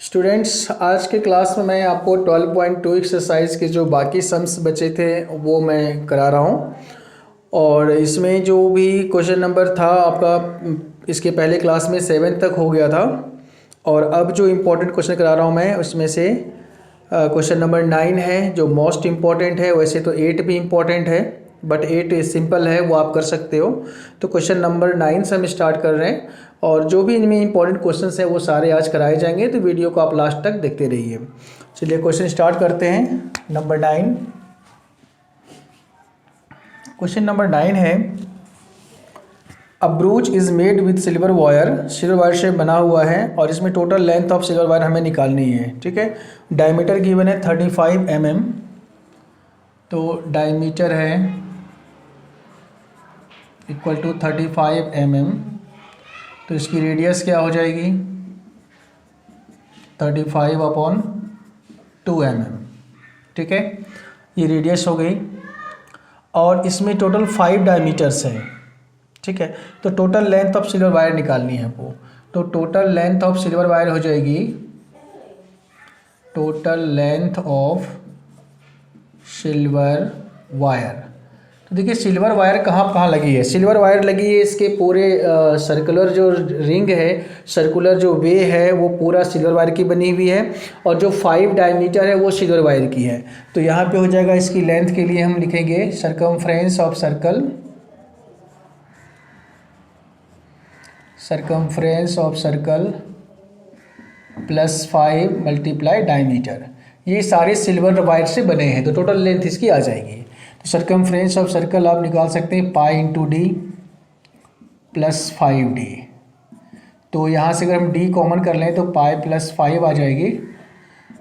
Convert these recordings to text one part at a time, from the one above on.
Students, आज के class में मैं आपको 12.2 एक्सरसाइज के जो बाकी सम्स बचे थे वो मैं करा रहा हूँ। और इसमें जो भी क्वेश्चन नंबर था आपका, इसके पहले क्लास में 7 तक हो गया था। और अब जो इम्पोर्टेंट क्वेश्चन करा रहा हूँ मैं, उसमें से क्वेश्चन नंबर 9 है जो मोस्ट इम्पॉर्टेंट है। वैसे तो 8 भी इम्पॉर्टेंट है, बट 8 सिंपल है, वो आप कर सकते हो। तो क्वेश्चन नंबर 9 से हम स्टार्ट कर रहे हैं, और जो भी इनमें इंपॉर्टेंट क्वेश्चंस हैं वो सारे आज कराए जाएंगे। तो वीडियो को आप लास्ट तक देखते रहिए। चलिए क्वेश्चन स्टार्ट करते हैं। नंबर 9, क्वेश्चन नंबर 9 है, a brooch is made with silver wire. Silver wire से बना हुआ है और इसमें total length of silver wire हमें निकालनी है। ठीक है, डायमीटर गिवन है 35 mm। तो डायमीटर है इक्वल टू 35 mm। तो इसकी रेडियस क्या हो जाएगी, 35/2 mm। ठीक है, ये रेडियस हो गई। और इसमें टोटल 5 डायमीटर्स हैं। ठीक है, तो total length of silver wire निकालनी है हमको। तो total length of silver wire हो जाएगी, total length of silver wire. तो देखिए सिल्वर वायर कहाँ लगी है। सिल्वर वायर लगी है इसके पूरे सर्कुलर जो रिंग है, सर्कुलर जो वे है वो पूरा सिल्वर वायर की बनी हुई है। और जो 5 डायमीटर है वो सिल्वर वायर की है। तो यहाँ पे हो जाएगा, इसकी लेंथ के लिए हम लिखेंगे circumference of circle, circumference of circle plus 5 multiply diameter. ये सारे सिल्वर वायर से बने हैं, तो टोटल लेंथ इसकी आ जाएगी। तो सरकमफ्रेंस ऑफ सर्कल आप निकाल सकते हैं pi into D plus 5d। तो यहाँ से अगर हम d कॉमन कर लें तो पाई प्लस 5 आ जाएगी।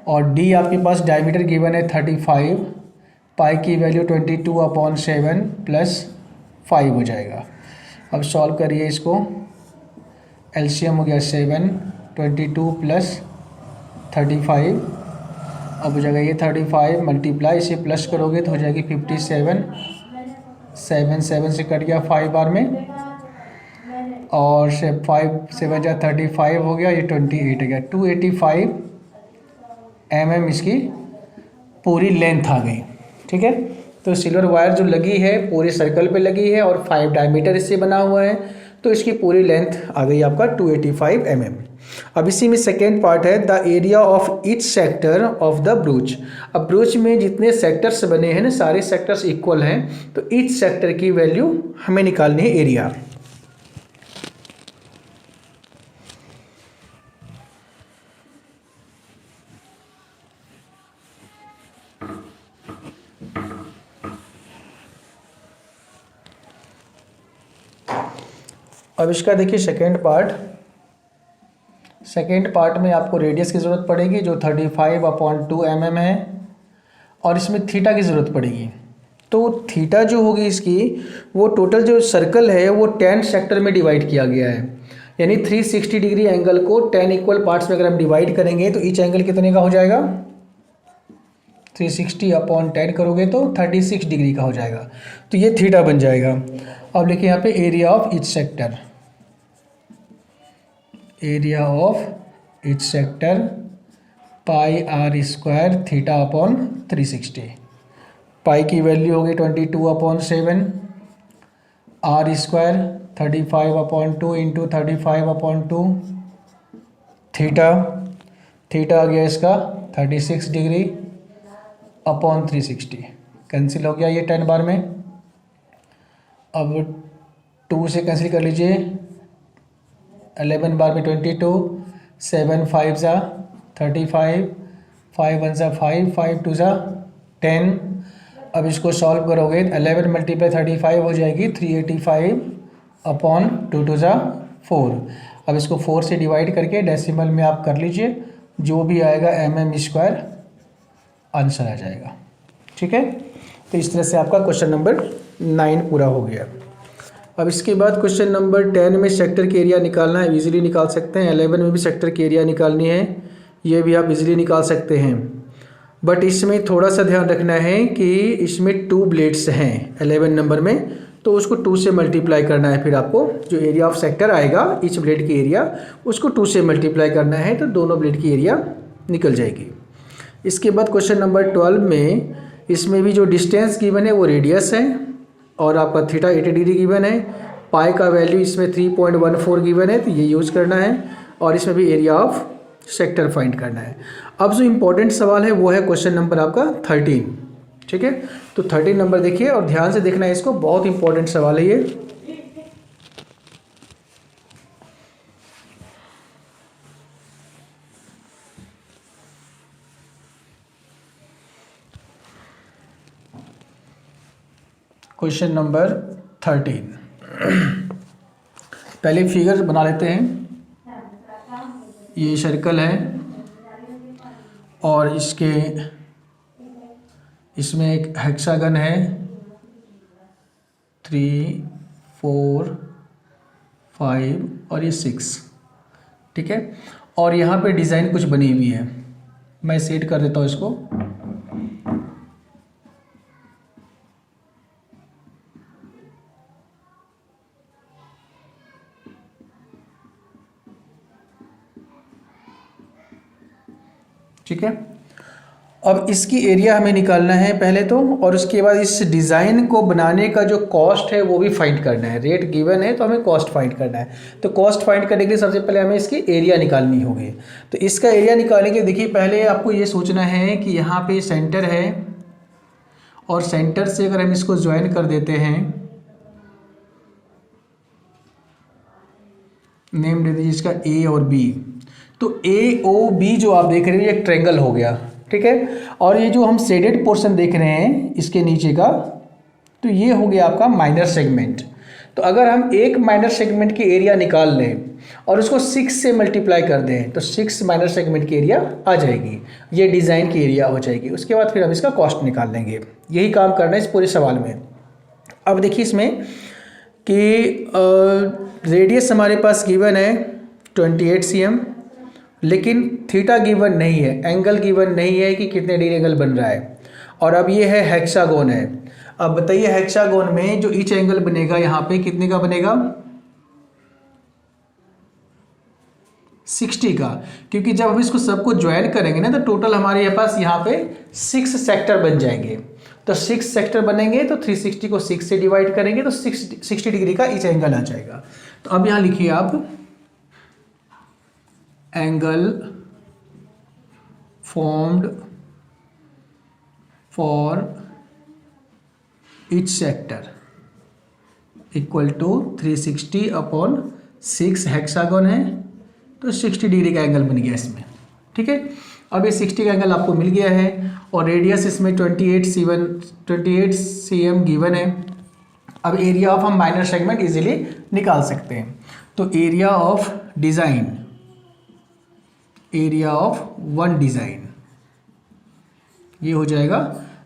और d आपके पास डायमीटर गिवन है 35, पाई की वैल्यू 22/7 प्लस 5 हो जाएगा। अब सॉल्व करिए इसको, एलसीएम हो गया 7, 22 प्लस 35। अब हो जाएगा ये 35 मल्टीप्लाई, इसे प्लस करोगे तो हो जाएगी 57। 7 से कट गया 5 बार में, और 5 7 जा 35 हो गया, ये 28 हो गया। 285 mm इसकी पूरी लेंथ आ गई। ठीक है, तो सिल्वर वायर जो लगी है पूरे सर्कल पे लगी है और 5 डायमीटर इससे बना हुआ है, तो इसकी पूरी लेंथ आ गई आपका 285 mm। अब इसी में सेकेंड पार्ट है, the area of each sector of the ब्रूच। अब ब्रूच में जितने सेक्टर्स बने हैं ना, सारे सेक्टर्स इक्वल हैं, तो ईच सेक्टर की वैल्यू हमें निकालनी है, एरिया। अब इसका देखिए सेकेंड पार्ट में आपको रेडियस की ज़रूरत पड़ेगी जो 35/2 mm है, और इसमें थीटा की ज़रूरत पड़ेगी। तो थीटा जो होगी इसकी, वो टोटल जो सर्कल है वो 10 सेक्टर में डिवाइड किया गया है। यानी 360 डिग्री एंगल को 10 इक्वल पार्ट्स में अगर हम डिवाइड करेंगे तो ईच एंगल कितने का हो जाएगा, 360/10 करोगे तो 36 डिग्री का हो जाएगा। तो ये थीटा बन जाएगा। अब लिखिए यहाँ पे area of each sector, area of each sector pi r square θ/360। Pi की वैल्यू होगी 22/7, r स्क्वायर 35/2 इंटू 35/2, थीटा आ गया इसका 36 डिग्री अपॉन 360। कैंसिल हो गया ये 10 बार में। अब 2 से कैंसिल कर लीजिए, 11 बार में 22, 7 5 जा 35, 5 1 जा 5, 5 2 जा 10। अब इसको सॉल्व करोगे 11 मल्टीप्लाई 35 हो जाएगी 385/2 2 जा 4। अब इसको 4 से डिवाइड करके डेसिमल में आप कर लीजिए, जो भी आएगा mm² आंसर आ जाएगा। ठीक है, तो इस तरह से आपका क्वेश्चन नंबर 9 पूरा हो गया। अब इसके बाद क्वेश्चन नंबर 10 में सेक्टर की एरिया निकालना है, इजीली निकाल सकते हैं। 11 में भी सेक्टर की एरिया निकालनी है, ये भी आप इजीली निकाल सकते हैं। बट इसमें थोड़ा सा ध्यान रखना है कि इसमें 2 ब्लेड्स हैं। 11 नंबर में तो उसको 2 से मल्टीप्लाई करना है। फिर आपको जो एरिया ऑफ सेक्टर आएगा ईच ब्लेड की एरिया, उसको 2 से मल्टीप्लाई करना है, तो दोनों ब्लेड की एरिया निकल जाएगी। इसके बाद क्वेश्चन नंबर 12 में इसमें भी जो डिस्टेंस गिवन है वो रेडियस है और आपका थीटा 80 डिग्री गिवन है। पाई का वैल्यू इसमें 3.14 गिवन है, तो ये यूज़ करना है और इसमें भी एरिया ऑफ सेक्टर फाइंड करना है। अब जो इम्पोर्टेंट सवाल है वो है क्वेश्चन नंबर आपका 13। ठीक है, तो 13 नंबर देखिए और ध्यान से देखना है इसको, बहुत इंपॉर्टेंट सवाल है ये। Question number 13। पहले फिगर बना लेते हैं। ये सर्कल है और इसमें एक हेक्सागन है 3, 4, 5 और ये 6। ठीक है, और यहाँ पे डिज़ाइन कुछ बनी हुई है, मैं सेट कर देता हूँ इसको। ठीक है, अब इसकी एरिया हमें निकालना है पहले तो, और उसके बाद इस डिज़ाइन को बनाने का जो कॉस्ट है वो भी फाइंड करना है। रेट गिवन है तो हमें कॉस्ट फाइंड करना है। तो कॉस्ट फाइंड करने के लिए सबसे पहले हमें इसकी एरिया निकालनी होगी। तो इसका एरिया निकालने के देखिए पहले आपको ये सोचना है कि यहाँ पे सेंटर है और सेंटर से अगर हम इसको ज्वाइन कर देते हैं, नेम दे दीजिए इसका ए और बी, तो ए ओ बी जो आप देख रहे हैं ये एक ट्रायंगल हो गया। ठीक है, और ये जो हम शेडेड पोर्शन देख रहे हैं इसके नीचे का, तो ये हो गया आपका माइनर सेगमेंट। तो अगर हम एक माइनर सेगमेंट की एरिया निकाल लें और उसको 6 से मल्टीप्लाई कर दें तो 6 माइनर सेगमेंट की एरिया आ जाएगी, ये डिज़ाइन की एरिया हो जाएगी। उसके बाद फिर हम इसका कॉस्ट निकाल लेंगे। यही काम करना है इस पूरे सवाल में। अब देखिए इसमें कि रेडियस हमारे पास गिवन है 28 cm, लेकिन थीटा गिवन नहीं है, एंगल गिवन नहीं है कि कितने डिग्री एंगल बन रहा है। और अब ये है हेक्सागोन है। अब बताइए हेक्सागोन में जो ईच एंगल बनेगा यहाँ पे कितने का बनेगा? 60 का, क्योंकि जब हम इसको सबको ज्वाइन करेंगे ना तो टोटल हमारे पास यहाँ पे 6 सेक्टर बन जाएंगे। तो 6 सेक्टर बनेंगे तो 360 को 6 से डिवाइड करेंगे तो 60 डिग्री का ईच एंगल आ जाएगा। तो अब यहाँ लिखिए आप angle formed for each sector equal to 360 upon 6 hexagon है, तो 60 डिग्री का एंगल बन गया इसमें। ठीक है, अब ये 60 का एंगल आपको मिल गया है और रेडियस इसमें 28 cm गिवन है। अब एरिया ऑफ हम माइनर सेगमेंट इजीली निकाल सकते हैं। तो area of design, area of one design, ये हो जाएगा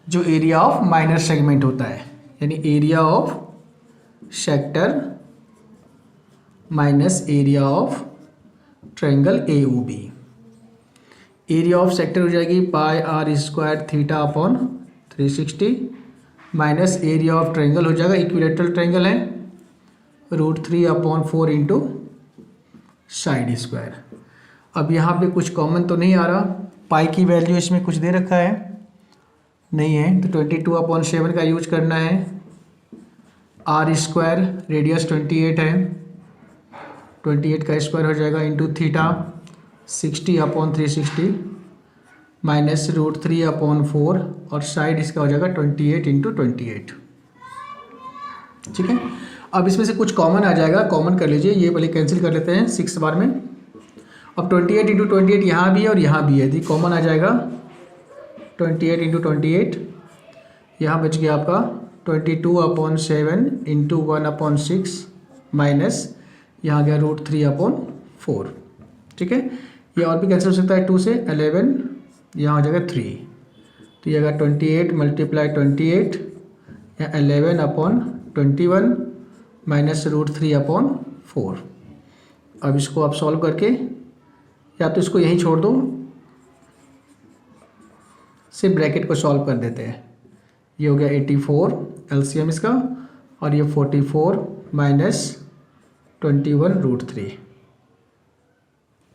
जो एरिया ऑफ माइनर सेगमेंट होता है, यानी area of sector minus area of triangle A O B. Area of sector हो जाएगी pi r square theta upon 360 minus area of triangle हो जाएगा, इक्विलेटरल ट्रायंगल है, √3 अपॉन 4 इंटू साइड स्क्वायर। अब यहाँ पे कुछ कॉमन तो नहीं आ रहा, पाई की वैल्यू इसमें कुछ दे रखा है नहीं है, तो 22/7 का यूज करना है। आर स्क्वायर रेडियस 28 है, 28 का स्क्वायर हो जाएगा इंटू थीटा 60/360 माइनस √3/4 और साइड इसका हो जाएगा 28 इंटू 28। ठीक है, अब इसमें से कुछ कॉमन आ जाएगा, कॉमन कर लीजिए, ये पहले कैंसिल कर लेते हैं 6 बार में। अब 28 इंटू 28 यहाँ भी है और यहाँ भी है, यदि कॉमन आ जाएगा 28 इंटू 28, यहाँ बच गया आपका 22/7 इंटू 1/6 माइनस यहाँ गया √3/4। ठीक है, ये और भी कैंसिल हो सकता है 2 से 11, यहाँ हो जाएगा 3, तो ये अगर 28 मल्टीप्लाई 28 या 11/21 माइनस √3/4। अब इसको आप सॉल्व करके या तो इसको यहीं छोड़ दो, सिर्फ ब्रैकेट को सॉल्व कर देते हैं। ये हो गया 84 एलसीएम इसका, और ये 44 माइनस 21√3।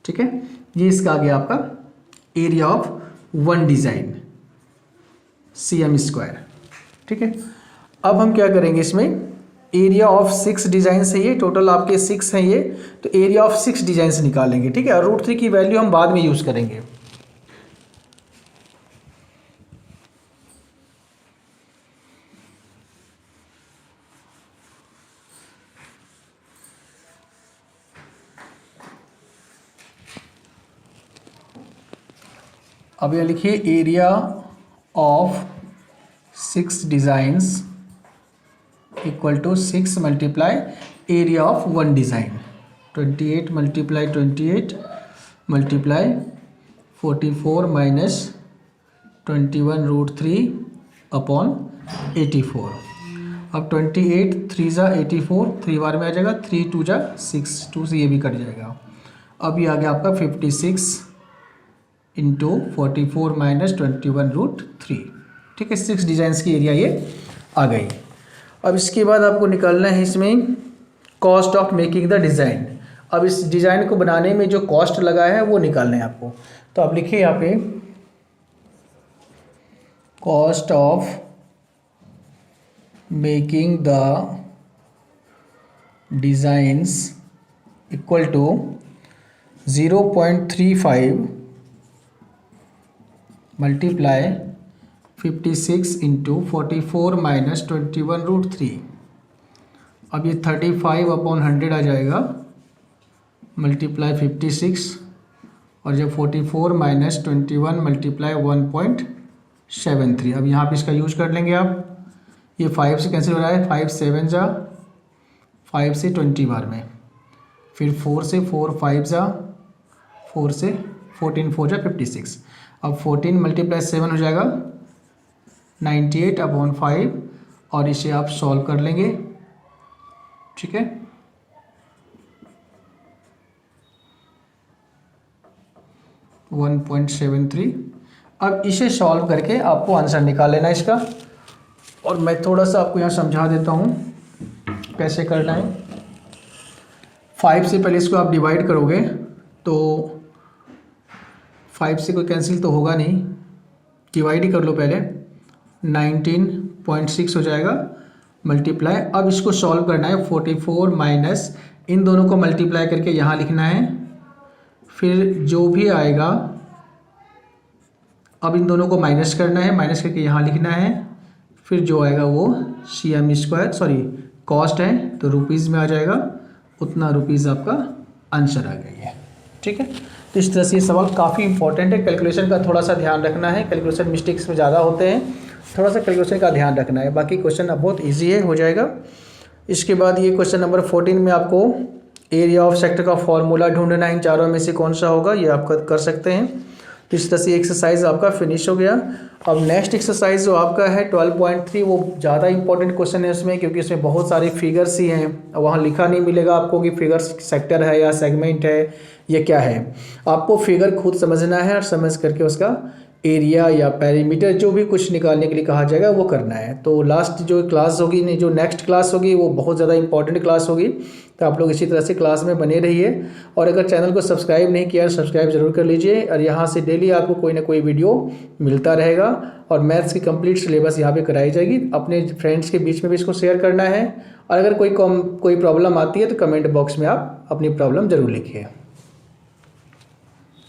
ठीक है, ये इसका आ गया आपका area of one design cm²। ठीक है, अब हम क्या करेंगे, इसमें एरिया ऑफ 6 डिज़ाइन है, ये टोटल आपके 6 हैं ये, तो एरिया ऑफ 6 डिज़ाइन निकालेंगे। ठीक है, और √3 की वैल्यू हम बाद में यूज़ करेंगे। अब ये लिखिए area of 6 designs equal to 6 multiply area of one design. 28 multiply 28 multiply 44 minus 21√3 upon 84। अब 28 3 जा 84, 3 बार में आ जाएगा, 3 2 जा 6, 2 से ये भी कट जाएगा। अब ये आ गया आपका 56 इंटू 44 माइनस 21√3। ठीक है, 6 डिज़ाइंस की एरिया ये आ गई। अब इसके बाद आपको निकालना है इसमें cost of making the design. अब इस डिज़ाइन को बनाने में जो कॉस्ट लगा है वो निकालना है आपको। तो आप लिखिए यहाँ पे cost of making the designs equal to 0.35 multiply 56 into 44 minus 21√3। अब ये 35 अपॉन 100 आ जाएगा, मल्टीप्लाई 56, और जब 44 माइनस 21 मल्टीप्लाई 1.73। अब यहाँ पे इसका यूज कर लेंगे आप। ये 5 से कैंसिल हो रहा है, 5 7 जा 5 से 20 बार में, फिर 4 से 4 5 जा 4 से 14 4 जा 56। अब 14 मल्टीप्लाई 7 हो जाएगा 98 अपॉन 5, और इसे आप सॉल्व कर लेंगे। ठीक है, .73। अब इसे सॉल्व करके आपको आंसर निकाल लेना इसका, और मैं थोड़ा सा आपको यहाँ समझा देता हूँ कैसे करना है। 5 से पहले इसको आप डिवाइड करोगे तो 5 से कोई कैंसिल तो होगा नहीं, डिवाइड ही कर लो पहले, 19.6 हो जाएगा, मल्टीप्लाई। अब इसको सॉल्व करना है, 44 माइनस इन दोनों को मल्टीप्लाई करके यहाँ लिखना है, फिर जो भी आएगा अब इन दोनों को माइनस करना है, माइनस करके यहाँ लिखना है, फिर जो आएगा वो कॉस्ट है तो रुपीज़ में आ जाएगा, उतना रुपीज़ आपका आंसर आ गई है। ठीक है, तो इस तरह से ये सवाल काफ़ी इंपॉर्टेंट है। कैलकुलेशन का थोड़ा सा ध्यान रखना है, कैलकुलेशन मिस्टेक्स में ज़्यादा होते हैं, थोड़ा सा कैलकुलेशन का ध्यान रखना है। बाकी क्वेश्चन अब बहुत इजी है, हो जाएगा। इसके बाद ये क्वेश्चन नंबर 14 में आपको एरिया ऑफ सेक्टर का फॉर्मूला ढूंढना है, इन चारों में से कौन सा होगा, ये आप कर सकते हैं। तो इस तरह से एक्सरसाइज आपका फिनिश हो गया। अब नेक्स्ट एक्सरसाइज जो आपका है 12.3, वो ज़्यादा इंपॉर्टेंट क्वेश्चन है उसमें, क्योंकि इसमें बहुत सारे फिगर्स ही हैं, वहाँ लिखा नहीं मिलेगा आपको कि फिगर्स सेक्टर है या सेगमेंट है या क्या है। आपको फिगर खुद समझना है और समझ करके उसका एरिया या पेरीमीटर जो भी कुछ निकालने के लिए कहा जाएगा वो करना है। तो लास्ट जो क्लास होगी, नहीं जो नेक्स्ट क्लास होगी, वो बहुत ज़्यादा इंपॉर्टेंट क्लास होगी। तो आप लोग इसी तरह से क्लास में बने रहिए, और अगर चैनल को सब्सक्राइब नहीं किया सब्सक्राइब जरूर कर लीजिए, और यहाँ से डेली आपको कोई ना कोई वीडियो मिलता रहेगा, और मैथ्स की कंप्लीट सिलेबस यहाँ पे कराई जाएगी। अपने फ्रेंड्स के बीच में भी इसको शेयर करना है, और अगर कोई प्रॉब्लम आती है तो कमेंट बॉक्स में आप अपनी प्रॉब्लम ज़रूर लिखिए।